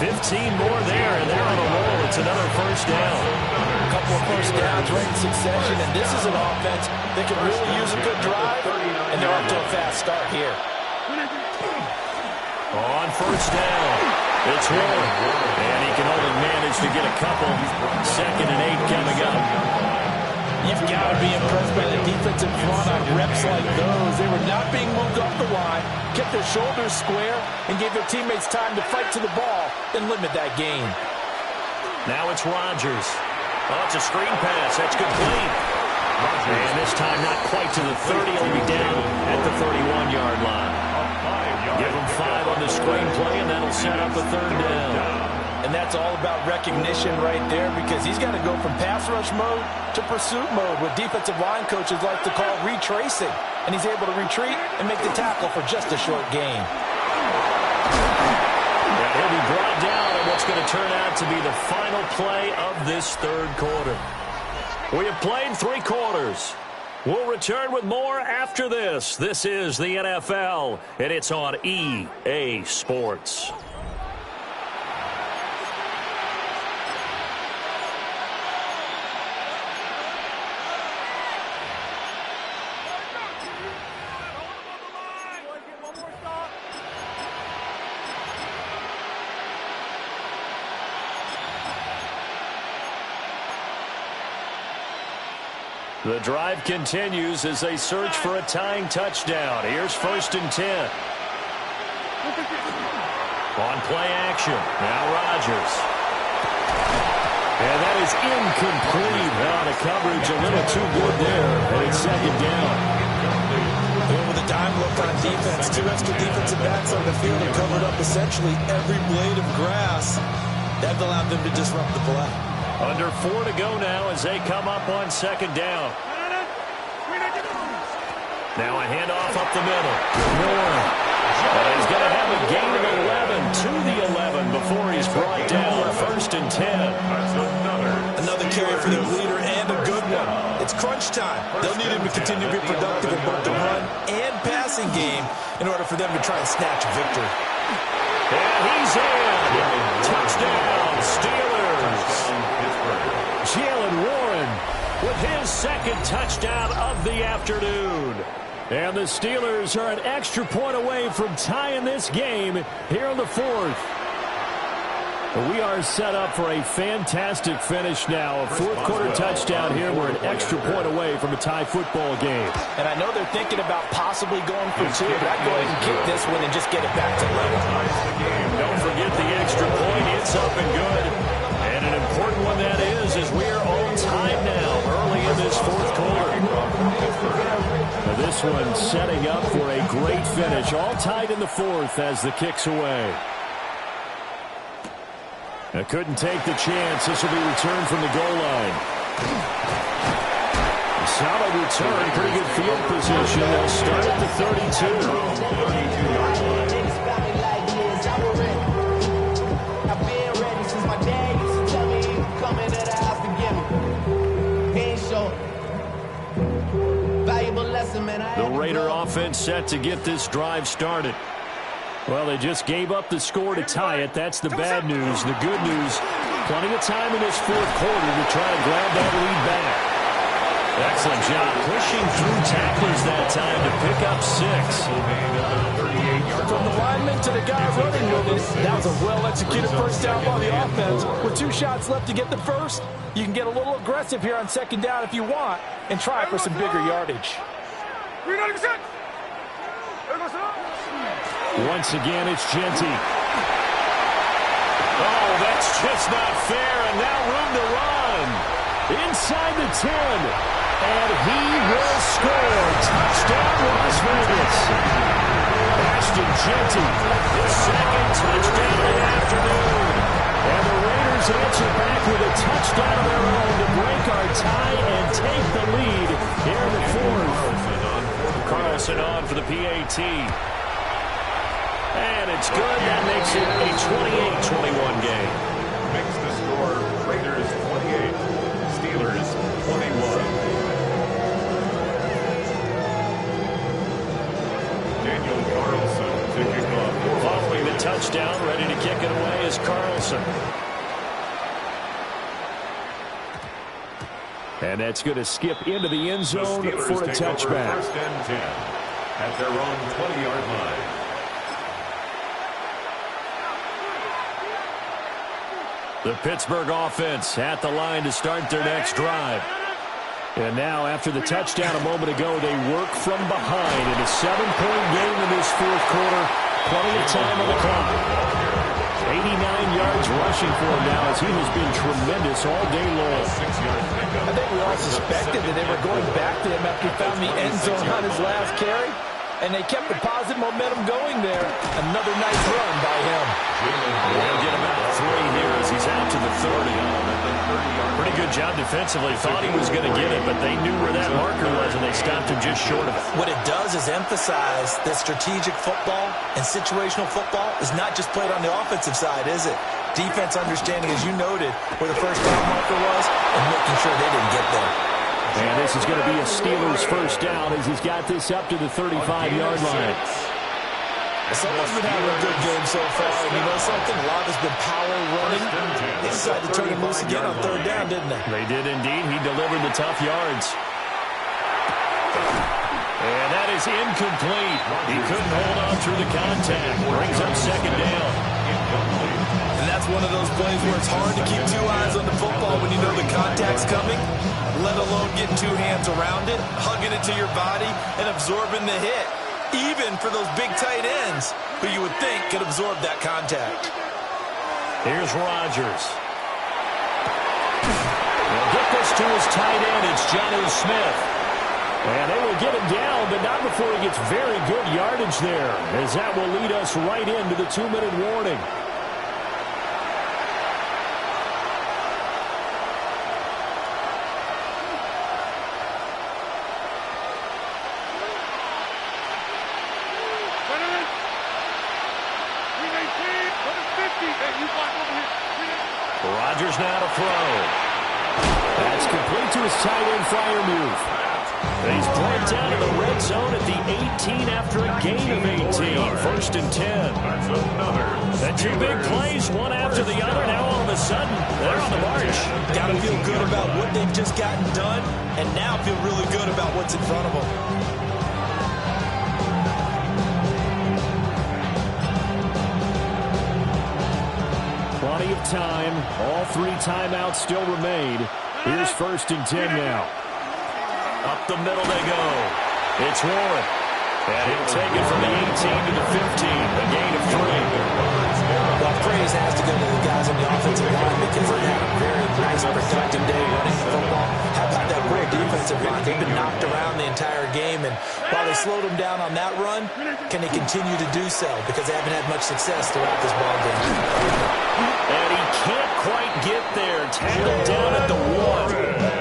15 more there, and they're on a roll. It's another first down. a couple of first downs right in succession, and this is an offense that can really use a good drive, and they're off to a fast start here. On first down, it's Warren, and he can only manage to get a couple. 2nd and 8 coming up. You've got to be impressed by the defensive front on reps like those. They were not being moved off the line, kept their shoulders square, and gave their teammates time to fight to the ball and limit that gain. Now it's Rodgers. Oh, it's a screen pass. That's complete. And this time not quite to the 30. He'll be down at the 31-yard line. Give him 5 on the screen play, and that'll set up a 3rd down. And that's all about recognition right there, because he's got to go from pass rush mode to pursuit mode, what defensive line coaches like to call retracing. And he's able to retreat and make the tackle for just a short gain. And he'll be brought down in what's going to turn out to be the final play of this 3rd quarter. We have played 3 quarters. We'll return with more after this. This is the NFL, and it's on EA Sports. The drive continues as they search for a tying touchdown. Here's 1st and 10. On play action. Now Rodgers. And that is incomplete. The coverage a little too good there. And it's 2nd down. With a dime look on defense, 2 extra defensive backs on the field and covered up essentially every blade of grass. That allowed them to disrupt the play. Under 4 to go now as they come up on 2nd down. Now a handoff up the middle. Warren. He's going to have a gain of 11 to the 11 before he's brought down. 1st and 10. Another carry for their leader and a good one. It's crunch time. They'll need him to continue to be productive in both the run and passing game in order for them to try and snatch a victory. And he's in. Touchdown, Steelers. Jalen Warren with his 2nd touchdown of the afternoon. And the Steelers are an extra point away from tying this game here in the 4th. We are set up for a fantastic finish now. A 4th quarter touchdown here. We're an extra point away from a tie football game. And I know they're thinking about possibly going for 2, but I'd go ahead and kick this one and just get it back to level. Don't forget the extra point. It's up and good. And an important one that is we're on time now early in this 4th quarter. Now this one setting up for a great finish. All tied in the 4th as the kick's away. I couldn't take the chance. This will be returned from the goal line. A solid return. Pretty good field position. They'll start at the 32. The Raider offense set to get this drive started. Well, they just gave up the score to tie it. That's the bad news. The good news, plenty of time in this 4th quarter to try to grab that lead back. Excellent job pushing through tacklers that time to pick up 6. From the lineman to the guy running with it, that was a well-executed first down by the offense. With 2 shots left to get the first, you can get a little aggressive here on 2nd down if you want and try for some bigger yardage. Once again, it's Genty. Oh, that's just not fair, and now room to run. Inside the 10, and he will score. Touchdown, Las Vegas. Ashton Genty, his 2nd touchdown of the afternoon. And the Raiders answer back with a touchdown of their own to break our tie and take the lead here in the 4th. Carlson on for the PAT. And it's good. That makes it a 28-21 game. Makes the score Raiders 28, Steelers 21. Daniel Carlson to kick off. Following the touchdown, ready to kick it away is Carlson. And that's going to skip into the end zone The Steelers for a take over touchback. 1st and 10 at their own 20-yard line. The Pittsburgh offense at the line to start their next drive. And now, after the touchdown a moment ago, they work from behind in a 7-point game in this fourth quarter. Plenty of time on the clock. 89 yards rushing for him now as he has been tremendous all day long. I think we all suspected that they were going back to him after he found the end zone on his last carry. And they kept the positive momentum going there. Another nice run by him. They'll get about 3 here as he's out to the 30. Pretty good job defensively. Thought he was going to get it, but they knew where that marker was, and they stopped him just short of it. What it does is emphasize that strategic football and situational football is not just played on the offensive side, is it? Defense understanding, as you noted, where the first down marker was and making sure they didn't get there. And this is going to be a Steelers first down as he's got this up to the 35-yard line. Someone's been having a good game so far, and you know something? A lot has been power running. They decided to turn him loose again on 3rd down, didn't they? They did indeed. He delivered the tough yards. And that is incomplete. He couldn't hold on through the contact. Brings up 2nd down. And that's one of those plays where it's hard to keep 2 eyes on the football when you know the contact's coming, let alone getting 2 hands around it, hugging it to your body, and absorbing the hit. Even for those big tight ends who you would think could absorb that contact. Here's Rodgers. They'll get this to his tight end. It's Jonnu Smith. And they will get him down, but not before he gets very good yardage there, as that will lead us right into the 2-minute warning. Rodgers now to throw. That's complete to his tight end Freiermuth. He's played down in the red zone at the 18 after a gain of 18. 1st and 10. The 2 big plays, one after the other. Now all of a sudden, they're on the march. Got to feel good about what they've just gotten done, and now feel really good about what's in front of them. Plenty of time. All 3 timeouts still remain. Here's 1st and 10 now. Up the middle they go. It's Warren. And he'll take it from the 18 to the 15. A gain of 3. Well, praise has to go to the guys on the offensive line because they had a very nice, productive day running the football. How about that real defensive line? They've been knocked around the entire game, and while they slowed them down on that run, can they continue to do so? Because they haven't had much success throughout this ball game. And he can't quite get there. Tackled down at the 1.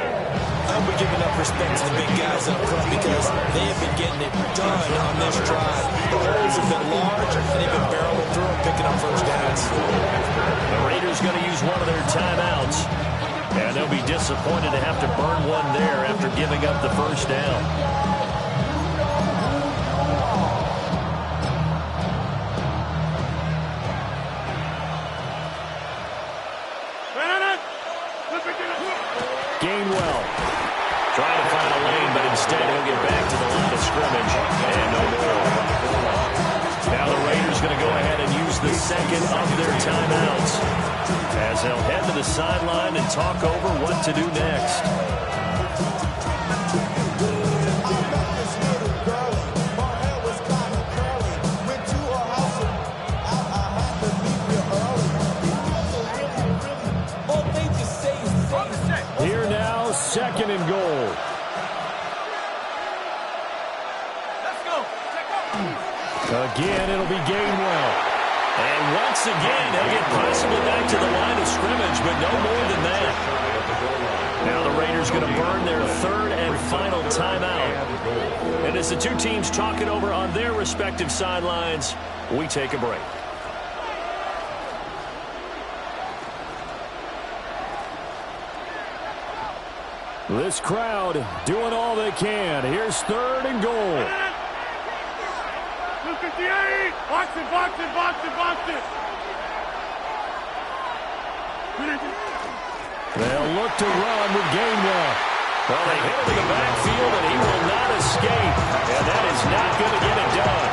We give enough respect to the big guys up front because they have been getting it done on this drive. The holes have been large, and they've been barreling through and picking up first downs. The Raiders going to use one of their timeouts, and they'll be disappointed to have to burn one there after giving up the first down. Gainwell. Trying to find a lane, but instead he'll get back to the line of scrimmage. And no more. Now the Raiders going to go ahead and use the 2nd of their timeouts as they'll head to the sideline and talk over what to do next. Here now, 2nd and goal. Again, it'll be Gainwell. And once again, they'll get possibly back to the line of scrimmage, but no more than that. Now the Raiders going to burn their 3rd and final timeout. And as the 2 teams talk it over on their respective sidelines, we take a break. This crowd doing all they can. Here's 3rd and goal. 258! Box it, box it, box it, box it! They'll look to run with Gainwell. Well, they hit him in the backfield, and he will not escape. And that is not going to get it done.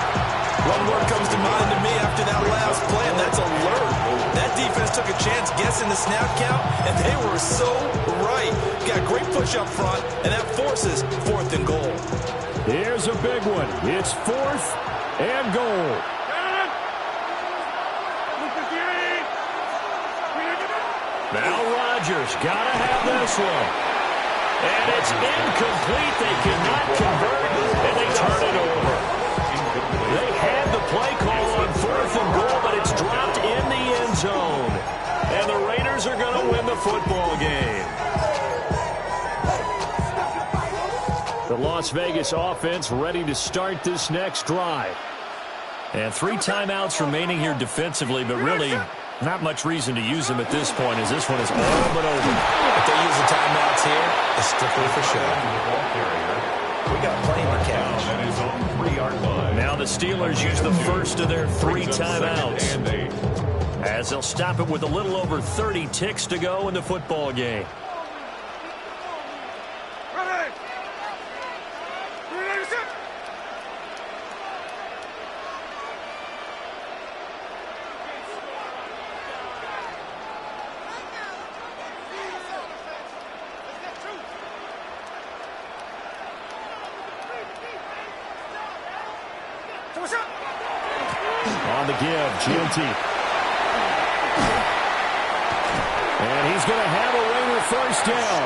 One word comes to mind to me after that last play, and that's alert. That defense took a chance guessing the snap count, and they were so right. Got great push up front, and that forces 4th and goal. Here's a big one. It's 4th and goal. Now Rodgers got to have this one. And it's incomplete. They cannot convert, and they turn it over. They had the play call on 4th and goal, but it's dropped in the end zone. And the Raiders are going to win the football game. The Las Vegas offense ready to start this next drive. And 3 timeouts remaining here defensively, but really not much reason to use them at this point, as this one is all but over. If they use the timeouts here, it's strictly for show. We got plenty to catch. That is on the 3-yard line. Now the Steelers use the first of their 3 timeouts, as they'll stop it with a little over 30 ticks to go in the football game. On the give, Gianti. And he's going to have a Raider first down.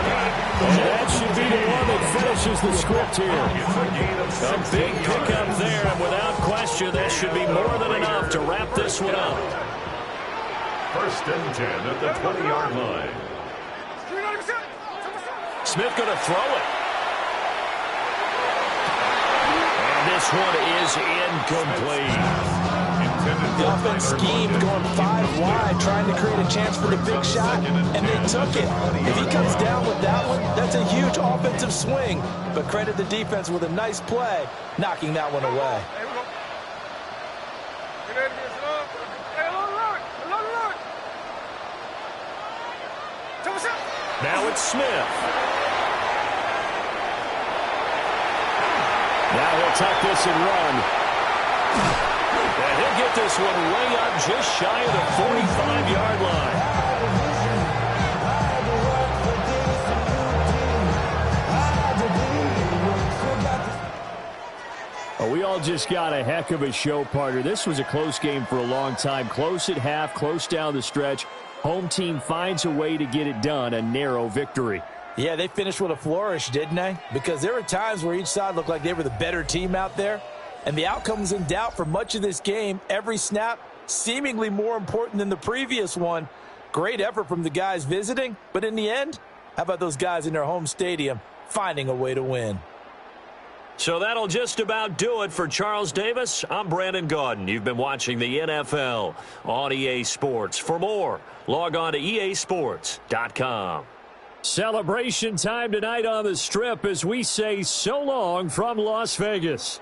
And that should be the one that finishes the script here. A big pickup there, and without question, that should be more than enough to wrap this one up. 1st and 10 at the 20-yard line. Smith going to throw it. And this one is incomplete. The offense schemed going 5 wide, trying to create a chance for the big shot, and they took it. If he comes down with that one, that's a huge offensive swing. But credit the defense with a nice play, knocking that one away. Now it's Smith. Now he'll tuck this and run. And he'll get this one way up just shy of the 45-yard line. Oh, we all just got a heck of a show, partner. This was a close game for a long time. Close at half, close down the stretch. Home team finds a way to get it done, a narrow victory. Yeah, they finished with a flourish, didn't they? Because there were times where each side looked like they were the better team out there. And the outcome was in doubt for much of this game. Every snap seemingly more important than the previous one. Great effort from the guys visiting. But in the end, how about those guys in their home stadium finding a way to win? So that'll just about do it for Charles Davis. I'm Brandon Gaudin. You've been watching the NFL on EA Sports. For more, log on to easports.com. Celebration time tonight on the Strip as we say so long from Las Vegas.